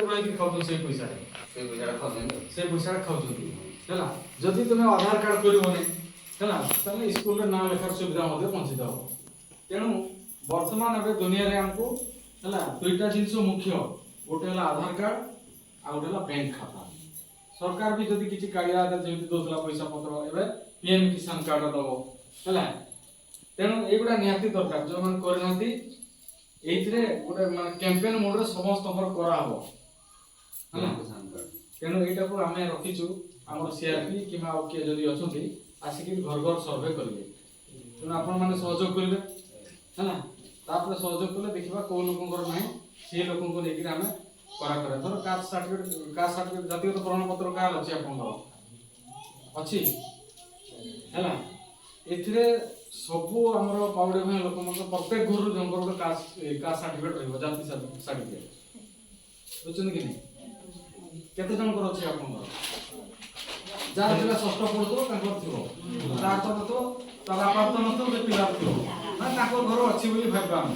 ରହିକି ଖାଉଛ ସେ ପଇସାରେ ସେ ପଇସାରେ ଖାଉଛନ୍ତି ହେଲା। ଯଦି ତୁମେ ଆଧାର କାର୍ଡ କରିବନି ହେଲା ତାହେଲେ ସ୍କୁଲରେ ନାଁ ଲେଖାର ସୁବିଧା ମଧ୍ୟ ବଞ୍ଚିତ ହେବ। ତେଣୁ ବର୍ତ୍ତମାନ ଏବେ ଦୁନିଆରେ ଆମକୁ ହେଲା ଦୁଇଟା ଜିନିଷ ମୁଖ୍ୟ, ଗୋଟେ ହେଲା ଆଧାର କାର୍ଡ ଆଉ ଗୋଟେ ହେଲା ବ୍ୟାଙ୍କ ଖାତା। ସରକାର ବି ଯଦି କିଛି କାଳିଆ ଯେମିତି ଦଉଥିଲା ପଇସା ପତ୍ର ଏବେ ପିଏମ୍ କିଷାନ କାର୍ଡ ଦବ ହେଲା। ତେଣୁ ଏଇଗୁଡ଼ା ନିହାତି ଦରକାର। ଯେଉଁମାନେ କରିନାହାନ୍ତି ଏଇଥିରେ ଗୋଟେ ମାନେ କ୍ୟାମ୍ପେନ୍ ମୋଡରେ ସମସ୍ତଙ୍କର କରାହବ ହେଲା। ତେଣୁ ଏଇଟାକୁ ଆମେ ରଖିଛୁ ଆମର ସିଆରପି କିମ୍ବା ଆଉ କିଏ ଯଦି ଅଛନ୍ତି ଆସିକି ଘର ଘର ସର୍ଭେ କରିବେ। ତେଣୁ ଆପଣମାନେ ସହଯୋଗ କରିବେ ହେଲା। ତାପରେ ସହଯୋଗ କଲେ ଦେଖିବା କୋଉ ଲୋକଙ୍କର ନାହିଁ ସେ ଲୋକଙ୍କୁ ନେଇକି ଆମେ କରାକରିବା। ଧର କାଷ୍ଟ ସାର୍ଟିଫିକେଟ ଜାତୀୟ ପ୍ରମାଣପତ୍ର କାହାର ଅଛି ଆପଣଙ୍କର ଅଛି ହେଲା। ଏଥିରେ ସବୁ ଆମର ବାଉଡ଼ି ଭାଇ ଲୋକଙ୍କର ପ୍ରତ୍ୟେକ ଘରରୁ ଜଣଙ୍କର ଗୋଟେ କାଷ୍ଟ ସାର୍ଟିଫିକେଟ ରହିବ, ଜାତି ସାର୍ଟିଫିକେଟ ବୁଝୁଛନ୍ତି କି ନାହିଁ? କେତେ ଜଣଙ୍କର ଅଛି ଆପଣଙ୍କର? ଯାହାର ପିଲା ଷଷ୍ଠ ପଢୁଥିବ ତାଙ୍କର ଥିବ, ଯାହାର ତ ନଥିବ ତା ବାପା ତ ନଥିବ ସେ ପିଲାର ଥିବ, ମାନେ ତାଙ୍କ ଘର ଅଛି ବୋଲି ଭାବିବା ଆମେ।